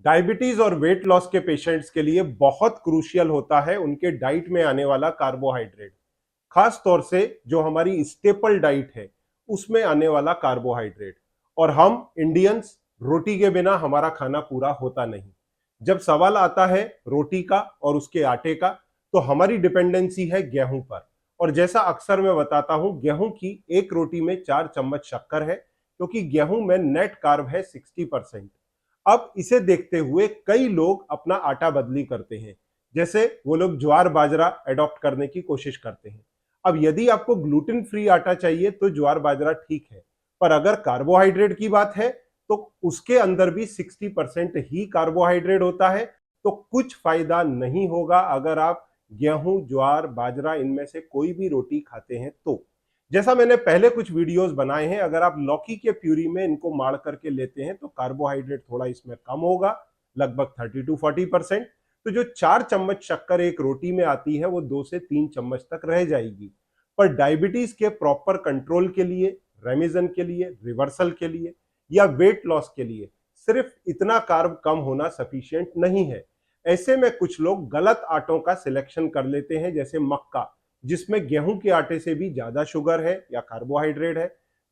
Diabetes और weight loss के patients के लिए बहुत क्रूशियल होता है उनके डाइट में आने वाला कार्बोहाइड्रेट, खास तौर से जो हमारी स्टेपल डाइट है उसमें आने वाला कार्बोहाइड्रेट। और हम इंडियंस रोटी के बिना हमारा खाना पूरा होता नहीं। जब सवाल आता है रोटी का और उसके आटे का, तो हमारी डिपेंडेंसी है गेहूं पर। और जैसा अक्सर मैं बताता हूं, गेहूं की एक रोटी में 4 चम्मच शक्कर है, क्योंकि गेहूं में नेट कार्ब है 60%। अब इसे देखते हुए कई लोग अपना आटा बदली करते हैं, जैसे वो लोग ज्वार बाजरा अडॉप्ट करने की कोशिश करते हैं। अब यदि आपको ग्लूटेन फ्री आटा चाहिए तो ज्वार बाजरा ठीक है, पर अगर कार्बोहाइड्रेट की बात है तो उसके अंदर भी 60% ही कार्बोहाइड्रेट होता है। तो कुछ फायदा नहीं होगा अगर आप गेहूं, ज्वार, बाजरा इनमें से कोई भी रोटी खाते हैं तो। जैसा मैंने पहले कुछ वीडियोस बनाए हैं, अगर आप लौकी के प्यूरी में इनको माड़ करके लेते हैं तो कार्बोहाइड्रेट थोड़ा इसमें कम होगा, लगभग 30 to 40%। तो जो 4 चम्मच शक्कर एक रोटी में आती है वो 2 से 3 चम्मच तक रह जाएगी। पर डायबिटीज के प्रॉपर कंट्रोल के लिए, रेमिजन के लिए, रिवर्सल के लिए या वेट लॉस के लिए सिर्फ इतना कार्ब कम होना सफिशिएंट नहीं है। ऐसे में कुछ लोग गलत आटों का सिलेक्शन कर लेते हैं, जैसे मक्का, जिसमें गेहूं के आटे से भी ज्यादा शुगर है या कार्बोहाइड्रेट है।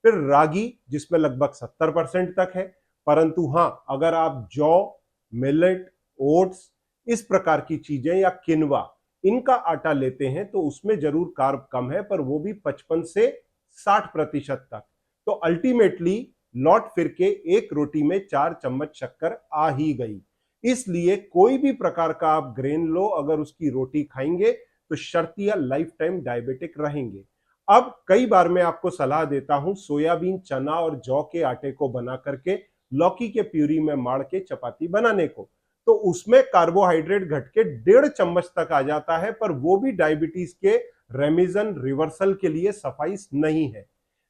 फिर रागी, जिसमें लगभग 70% तक है। परंतु हां, अगर आप जौ, मिलेट, ओट्स, इस प्रकार की चीजें या किनवा, इनका आटा लेते हैं तो उसमें जरूर कार्ब कम है, पर वो भी 55 से 60% तक। तो अल्टीमेटली लौट फिर के एक रोटी में 4 चम्मच शक्कर आ ही गई। इसलिए कोई भी प्रकार का आप ग्रेन लो, अगर उसकी रोटी खाएंगे तो शर्तिया लाइफ टाइम डायबिटिक रहेंगे। अब कई बार मैं आपको सलाह देता हूं सोयाबीन, चना और जौ के आटे को बना करके लौकी के प्यूरी में माड़ के चपाती बनाने को, तो उसमें कार्बोहाइड्रेट घट के 1.5 चम्मच तक आ जाता है, पर वो भी डायबिटीज के रेमिजन, रिवर्सल के लिए सफाइस नहीं है।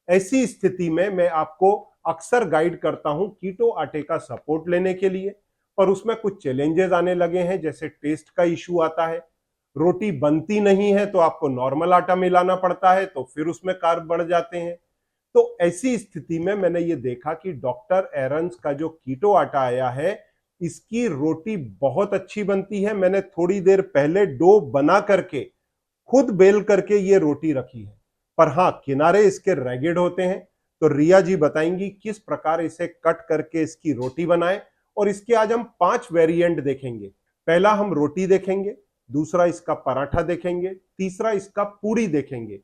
ऐसी स्थिति में मैं आपको अक्सर गाइड करता हूं कीटो आटे का सपोर्ट लेने के लिए, पर उसमें कुछ चैलेंजेस आने लगे हैं, जैसे टेस्ट का इशू आता है, रोटी बनती नहीं है तो आपको नॉर्मल आटा मिलाना पड़ता है, तो फिर उसमें कार्ब बढ़ जाते हैं। तो ऐसी स्थिति में मैंने ये देखा कि डॉक्टर एरन्स का जो कीटो आटा आया है, इसकी रोटी बहुत अच्छी बनती है। मैंने थोड़ी देर पहले डो बना करके खुद बेल करके ये रोटी रखी है, पर हां, किनारे इसके रैगेड होते हैं। तो रिया जी बताएंगी किस प्रकार इसे कट करके इसकी रोटी बनाएं। और इसके आज हम 5 वेरिएंट देखेंगे। पहला हम रोटी देखेंगे, दूसरा इसका पराठा देखेंगे, तीसरा इसका पूड़ी देखेंगे,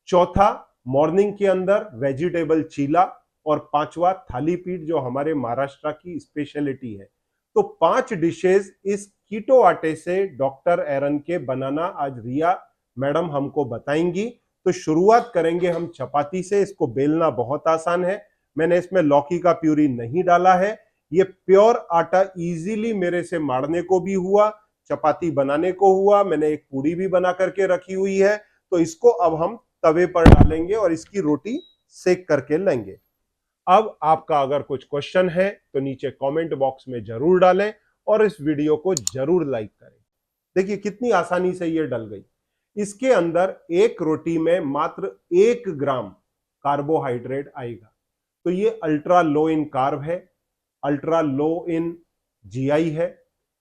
चौथा मॉर्निंग के अंदर वेजिटेबल चीला, और पांचवा थाली पीठ, जो हमारे महाराष्ट्र की स्पेशलिटी है। तो 5 डिशेज इस कीटो आटे से डॉक्टर एरन के बनाना आज रिया मैडम हमको बताएंगी। तो शुरुआत करेंगे हम चपाती से। इसको बेलना बहुत आसान है। मैंने इसमें लौकी का प्यूरी नहीं डाला है। ये प्योर आटा इजीली मेरे से मारने को भी हुआ, चपाती बनाने को हुआ। मैंने एक पूड़ी भी बना करके रखी हुई है। तो इसको अब हम तवे पर डालेंगे और इसकी रोटी सेक करके लेंगे। अब आपका अगर कुछ क्वेश्चन है तो नीचे कमेंट बॉक्स में जरूर डालें और इस वीडियो को जरूर लाइक करें। देखिए कितनी आसानी से ये डल गई। इसके अंदर एक रोटी में मात्र 1 ग्राम कार्बोहाइड्रेट आएगा। तो ये अल्ट्रा लो इन कार्ब है, अल्ट्रा लो इन जीआई है।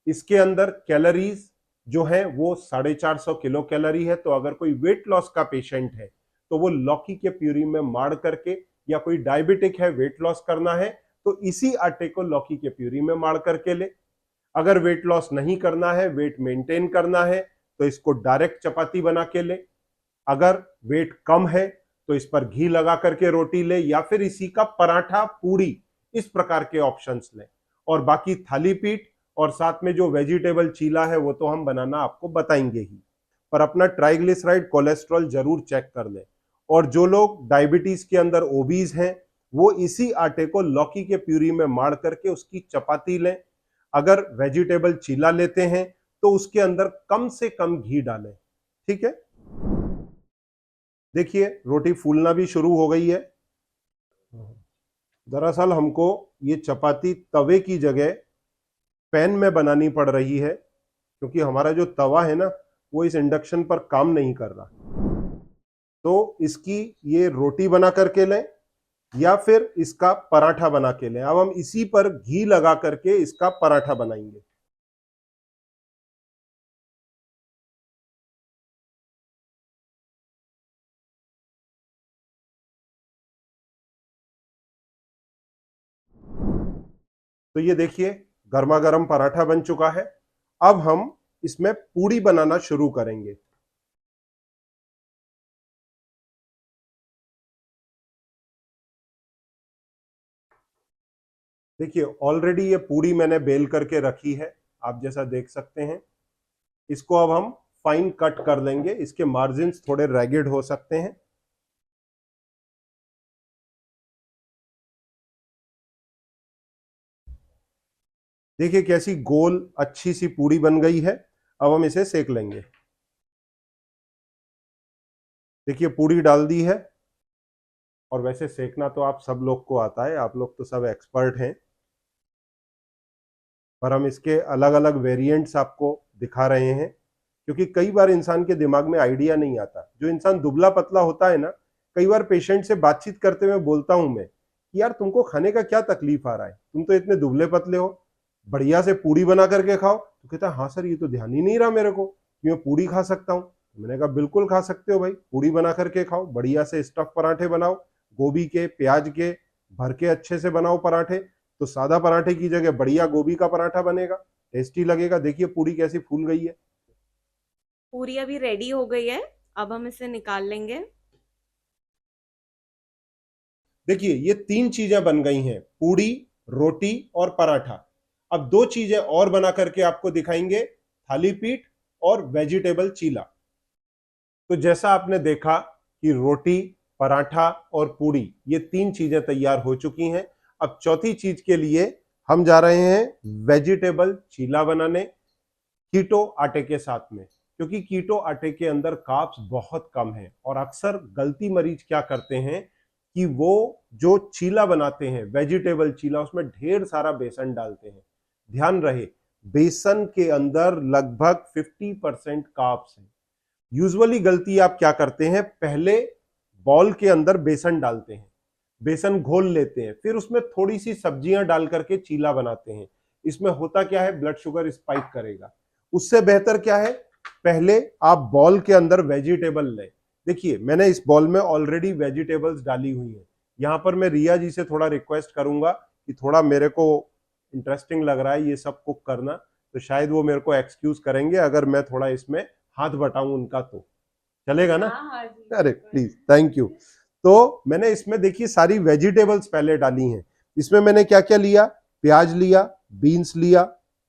इसके अंदर कैलोरीज जो है वो 450 किलो कैलोरी है। तो अगर कोई वेट लॉस का पेशेंट है तो वो लौकी के प्यूरी में माड़ करके, या कोई डायबिटिक है वेट लॉस करना है तो इसी आटे को लौकी के प्यूरी में माड़ करके ले। अगर वेट लॉस नहीं करना है, वेट मेंटेन करना है, तो इसको डायरेक्ट चपाती बना के ले। अगर वेट कम है तो इस पर घी लगा करके रोटी ले, या फिर इसी का पराठा, पूड़ी, इस प्रकार के ऑप्शंस ले। और बाकी थाली पीठ और साथ में जो वेजिटेबल चीला है वो तो हम बनाना आपको बताएंगे ही। पर अपना ट्राइग्लिसराइड, कोलेस्ट्रॉल जरूर चेक कर ले। और जो लोग डायबिटीज के अंदर ओबीज हैं वो इसी आटे को लौकी के प्यूरी में माड़ करके उसकी चपाती लें। अगर वेजिटेबल चीला लेते हैं तो उसके अंदर कम से कम घी डालें। ठीक है, देखिए रोटी फूलना भी शुरू हो गई है। दरअसल हमको ये चपाती तवे की जगह पैन में बनानी पड़ रही है, क्योंकि हमारा जो तवा है ना वो इस इंडक्शन पर काम नहीं कर रहा। तो इसकी ये रोटी बना करके लें या फिर इसका पराठा बना के लें। अब हम इसी पर घी लगा करके इसका पराठा बनाएंगे। तो ये देखिए गर्मा गर्म पराठा बन चुका है। अब हम इसमें पूड़ी बनाना शुरू करेंगे। देखिए ऑलरेडी ये पूड़ी मैंने बेल करके रखी है, आप जैसा देख सकते हैं। इसको अब हम फाइन कट कर लेंगे, इसके मार्जिन्स थोड़े रैगिड हो सकते हैं। देखिए कैसी गोल अच्छी सी पूड़ी बन गई है। अब हम इसे सेक लेंगे। देखिए पूड़ी डाल दी है, और वैसे सेकना तो आप सब लोग को आता है, आप लोग तो सब एक्सपर्ट हैं, पर हम इसके अलग अलग वेरिएंट्स आपको दिखा रहे हैं, क्योंकि कई बार इंसान के दिमाग में आइडिया नहीं आता। जो इंसान दुबला पतला होता है ना, कई बार पेशेंट से बातचीत करते हुए बोलता हूं मैं कि यार तुमको खाने का क्या तकलीफ आ रहा है, तुम तो इतने दुबले पतले हो, बढ़िया से पूड़ी बना करके खाओ। तो कहता है हाँ सर, ये तो ध्यान ही नहीं रहा मेरे को कि मैं पूड़ी खा सकता हूँ। मैंने कहा बिल्कुल खा सकते हो भाई, पूड़ी बना करके खाओ, बढ़िया से स्टफ पराठे बनाओ, गोभी के प्याज के भर के अच्छे से बनाओ पराठे। तो सादा पराठे की जगह बढ़िया गोभी का पराठा बनेगा, टेस्टी लगेगा। देखिए पूड़ी कैसी फूल गई है। पूरी अभी रेडी हो गई है। अब हम इसे निकाल लेंगे। देखिए ये तीन चीजें बन गई हैं, पूड़ी, रोटी और पराठा। अब दो चीजें और बना करके आपको दिखाएंगे, थाली पीठ और वेजिटेबल चीला। तो जैसा आपने देखा कि रोटी, पराठा और पूड़ी, ये तीन चीजें तैयार हो चुकी हैं। अब चौथी चीज के लिए हम जा रहे हैं वेजिटेबल चीला बनाने, कीटो आटे के साथ में। क्योंकि कीटो आटे के अंदर कार्ब्स बहुत कम है, और अक्सर गलती मरीज क्या करते हैं कि वो जो चीला बनाते हैं वेजिटेबल चीला, उसमें ढेर सारा बेसन डालते हैं। ध्यान रहे बेसन के अंदर लगभग 50% कार्ब्स है। यूजुअली गलती आप क्या करते हैं, पहले बॉल के अंदर बेसन डालते हैं, बेसन घोल लेते हैं, फिर उसमें थोड़ी सी सब्जियां डाल करके चीला बनाते हैं। इसमें होता क्या है, ब्लड शुगर स्पाइक करेगा। उससे बेहतर क्या है, पहले आप बॉल के अंदर वेजिटेबल लें। देखिए मैंने इस बॉल में ऑलरेडी वेजिटेबल्स डाली हुई हैं। यहां पर मैं रिया जी से थोड़ा रिक्वेस्ट करूंगा कि थोड़ा मेरे को इंटरेस्टिंग लग रहा है ये सब कुक करना, तो शायद वो मेरे को एक्सक्यूज करेंगे अगर मैं थोड़ा इसमें हाथ बटाऊं उनका, तो चलेगा ना? हाँ हाँ जी, अरे प्लीज, थैंक यू। तो मैंने इसमें देखिए सारी वेजिटेबल्स पहले डाली हैं। इसमें मैंने क्या क्या लिया, प्याज लिया, बीन्स लिया,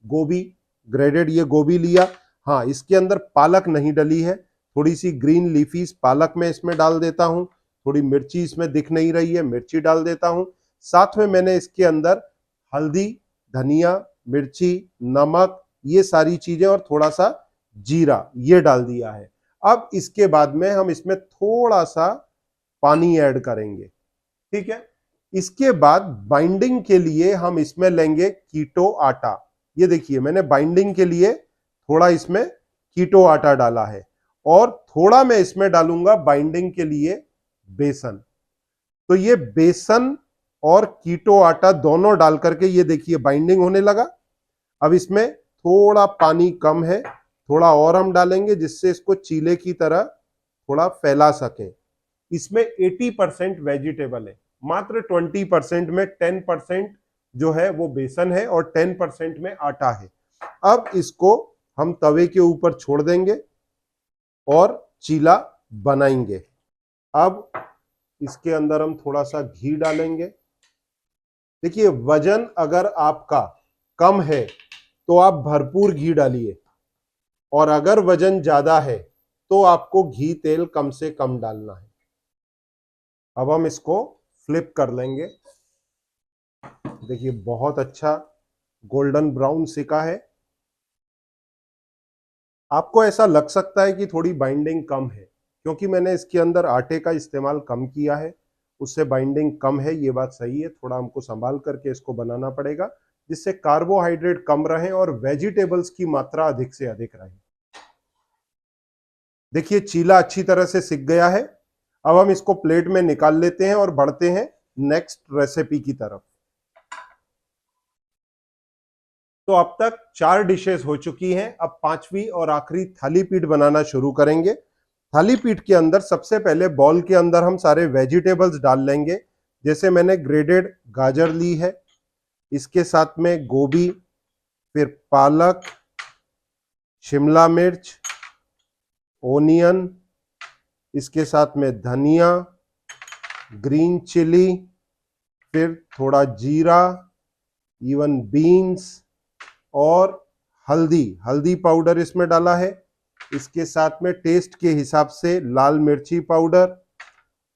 गोभी ग्रेडेड ये गोभी लिया। हाँ इसके अंदर पालक नहीं डली है, थोड़ी सी ग्रीन लीफीज पालक में इसमें डाल देता हूं। थोड़ी मिर्ची इसमें दिख नहीं रही है, मिर्ची डाल देता हूं। साथ में मैंने इसके अंदर हल्दी, धनिया, मिर्ची, नमक, ये सारी चीजें और थोड़ा सा जीरा ये डाल दिया है। अब इसके बाद में हम इसमें थोड़ा सा पानी ऐड करेंगे, ठीक है। इसके बाद बाइंडिंग के लिए हम इसमें लेंगे कीटो आटा। ये देखिए मैंने बाइंडिंग के लिए थोड़ा इसमें कीटो आटा डाला है, और थोड़ा मैं इसमें डालूंगा बाइंडिंग के लिए बेसन। तो ये बेसन और कीटो आटा दोनों डाल करके ये देखिए बाइंडिंग होने लगा। अब इसमें थोड़ा पानी कम है, थोड़ा और हम डालेंगे जिससे इसको चीले की तरह थोड़ा फैला सके। इसमें 80% वेजिटेबल है, मात्र 20% में 10% जो है वो बेसन है और 10% में आटा है। अब इसको हम तवे के ऊपर छोड़ देंगे और चीला बनाएंगे। अब इसके अंदर हम थोड़ा सा घी डालेंगे। देखिए वजन अगर आपका कम है तो आप भरपूर घी डालिए, और अगर वजन ज्यादा है तो आपको घी तेल कम से कम डालना है। अब हम इसको फ्लिप कर लेंगे। देखिए बहुत अच्छा गोल्डन ब्राउन सिका है। आपको ऐसा लग सकता है कि थोड़ी बाइंडिंग कम है, क्योंकि मैंने इसके अंदर आटे का इस्तेमाल कम किया है, उससे बाइंडिंग कम है, ये बात सही है। थोड़ा हमको संभाल करके इसको बनाना पड़ेगा, जिससे कार्बोहाइड्रेट कम रहे और वेजिटेबल्स की मात्रा अधिक से अधिक रहे। देखिए चीला अच्छी तरह से सिक गया है। अब हम इसको प्लेट में निकाल लेते हैं और बढ़ते हैं नेक्स्ट रेसिपी की तरफ। तो अब तक 4 डिशेस हो चुकी हैं, अब 5वीं और आखिरी थाली पीठ बनाना शुरू करेंगे। थाली पीठ के अंदर सबसे पहले बॉल के अंदर हम सारे वेजिटेबल्स डाल लेंगे। जैसे मैंने ग्रेडेड गाजर ली है, इसके साथ में गोभी, फिर पालक, शिमला मिर्च, ओनियन, इसके साथ में धनिया, ग्रीन चिली, फिर थोड़ा जीरा, इवन बीन्स और हल्दी पाउडर इसमें डाला है। इसके साथ में टेस्ट के हिसाब से लाल मिर्ची पाउडर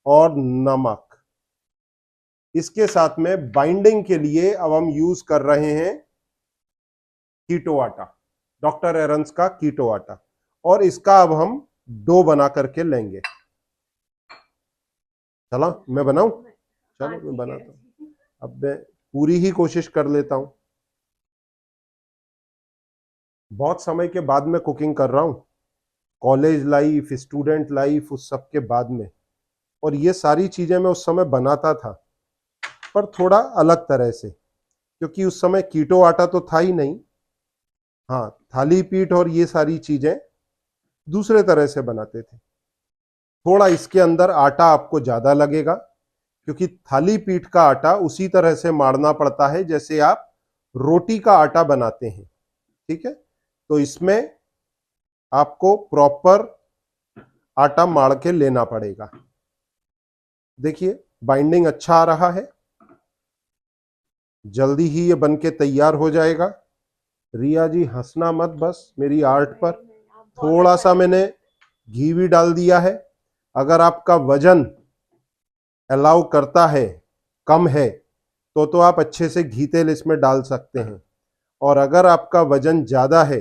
और नमक। इसके साथ में बाइंडिंग के लिए अब हम यूज कर रहे हैं कीटो आटा, डॉक्टर एरन्स का कीटो आटा, और इसका अब हम डो बना करके लेंगे। चला मैं बनाऊं? चलो मैं बनाता हूं। अब मैं पूरी ही कोशिश कर लेता हूं। बहुत समय के बाद मैं कुकिंग कर रहा हूं, कॉलेज लाइफ, स्टूडेंट लाइफ, उस सब के बाद में। और ये सारी चीजें मैं उस समय बनाता था, पर थोड़ा अलग तरह से, क्योंकि उस समय कीटो आटा तो था ही नहीं। हाँ, थाली पीठ और ये सारी चीजें दूसरे तरह से बनाते थे। थोड़ा इसके अंदर आटा आपको ज्यादा लगेगा, क्योंकि थाली पीठ का आटा उसी तरह से मारना पड़ता है जैसे आप रोटी का आटा बनाते हैं। ठीक है, तो इसमें आपको प्रॉपर आटा मार के लेना पड़ेगा। देखिए बाइंडिंग अच्छा आ रहा है, जल्दी ही ये बन के तैयार हो जाएगा। रिया जी हंसना मत बस मेरी आर्ट पर। थोड़ा सा मैंने घी भी डाल दिया है। अगर आपका वजन अलाउ करता है, कम है, तो आप अच्छे से घी तेल इसमें डाल सकते हैं, और अगर आपका वजन ज्यादा है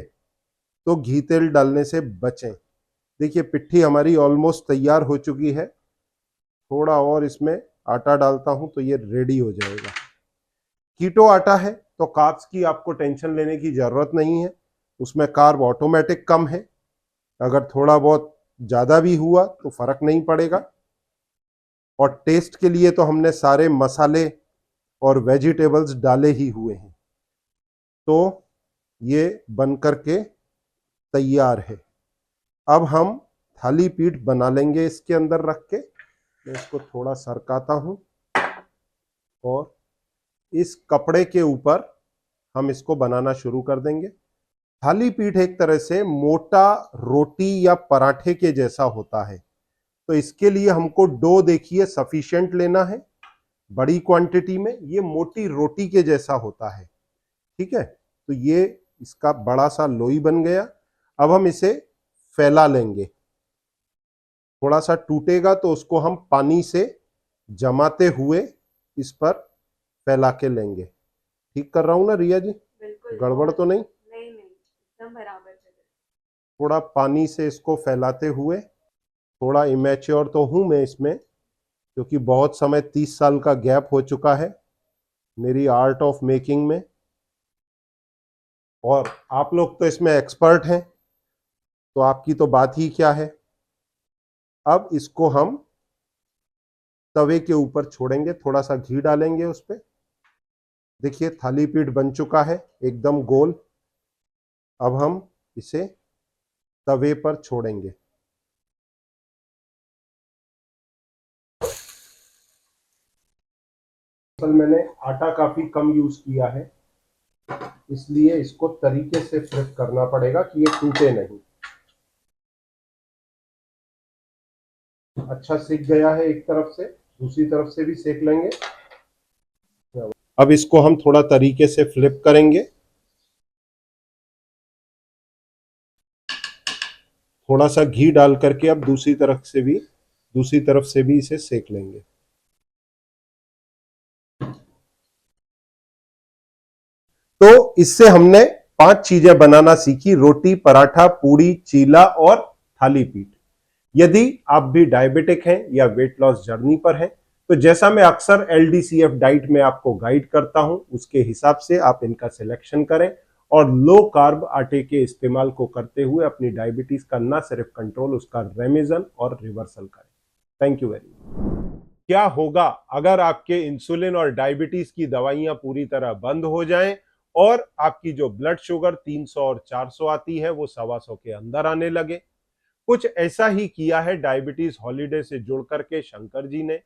तो घी तेल डालने से बचें। देखिए पिट्ठी हमारी ऑलमोस्ट तैयार हो चुकी है। थोड़ा और इसमें आटा डालता हूं तो ये रेडी हो जाएगा। कीटो आटा है तो कार्ब्स की आपको टेंशन लेने की जरूरत नहीं है, उसमें कार्ब ऑटोमेटिक कम है। अगर थोड़ा बहुत ज्यादा भी हुआ तो फर्क नहीं पड़ेगा। और टेस्ट के लिए तो हमने सारे मसाले और वेजिटेबल्स डाले ही हुए हैं, तो ये बन करके तैयार है। अब हम थाली पीठ बना लेंगे इसके अंदर रख के। मैं इसको थोड़ा सरकाता हूं और इस कपड़े के ऊपर हम इसको बनाना शुरू कर देंगे। थाली पीठ एक तरह से मोटा रोटी या पराठे के जैसा होता है, तो इसके लिए हमको डो देखिए सफिशिएंट लेना है, बड़ी क्वांटिटी में। ये मोटी रोटी के जैसा होता है। ठीक है, तो ये इसका बड़ा सा लोई बन गया। अब हम इसे फैला लेंगे। थोड़ा सा टूटेगा तो उसको हम पानी से जमाते हुए इस पर फैला के लेंगे। ठीक कर रहा हूं ना रिया जी? बिल्कुल, गड़बड़ तो नहीं? नहीं एकदम बराबर जगह। थोड़ा पानी से इसको फैलाते हुए। थोड़ा इमेच्योर तो हूं मैं इसमें, क्योंकि बहुत समय 30 साल का गैप हो चुका है मेरी आर्ट ऑफ मेकिंग में, और आप लोग तो इसमें एक्सपर्ट हैं, तो आपकी तो बात ही क्या है। अब इसको हम तवे के ऊपर छोड़ेंगे, थोड़ा सा घी डालेंगे उस पर। देखिए थाली पीठ बन चुका है एकदम गोल। अब हम इसे तवे पर छोड़ेंगे। असल मैंने आटा काफी कम यूज किया है, इसलिए इसको तरीके से फ्लिप करना पड़ेगा कि ये टूटे नहीं। अच्छा सिक गया है एक तरफ से, दूसरी तरफ से भी सेक लेंगे। अब इसको हम थोड़ा तरीके से फ्लिप करेंगे। थोड़ा सा घी डाल करके अब दूसरी तरफ से भी इसे सेक लेंगे। तो इससे हमने 5 चीजें बनाना सीखी: रोटी, पराठा, पूड़ी, चीला और थाली पीठ। यदि आप भी डायबिटिक हैं या वेट लॉस जर्नी पर हैं, तो जैसा मैं अक्सर LDCF डाइट में आपको गाइड करता हूं, उसके हिसाब से आप इनका सिलेक्शन करें और लो कार्ब आटे के इस्तेमाल को करते हुए अपनी डायबिटीज का न सिर्फ कंट्रोल, उसका रेमिजन और रिवर्सल करें। Thank you very much. क्या होगा अगर आपके इंसुलिन और डायबिटीज की दवाइयां पूरी तरह बंद हो जाएं और आपकी जो ब्लड शुगर 300 और 400 आती है वो 125 के अंदर आने लगे। कुछ ऐसा ही किया है डायबिटीज हॉलीडे से जुड़ करके शंकर जी ने।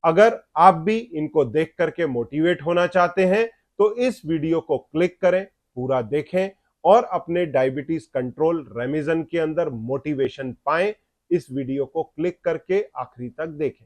अगर आप भी इनको देख करके मोटिवेट होना चाहते हैं तो इस वीडियो को क्लिक करें, पूरा देखें और अपने डायबिटीज कंट्रोल रेमिजन के अंदर मोटिवेशन पाएं। इस वीडियो को क्लिक करके आखिरी तक देखें।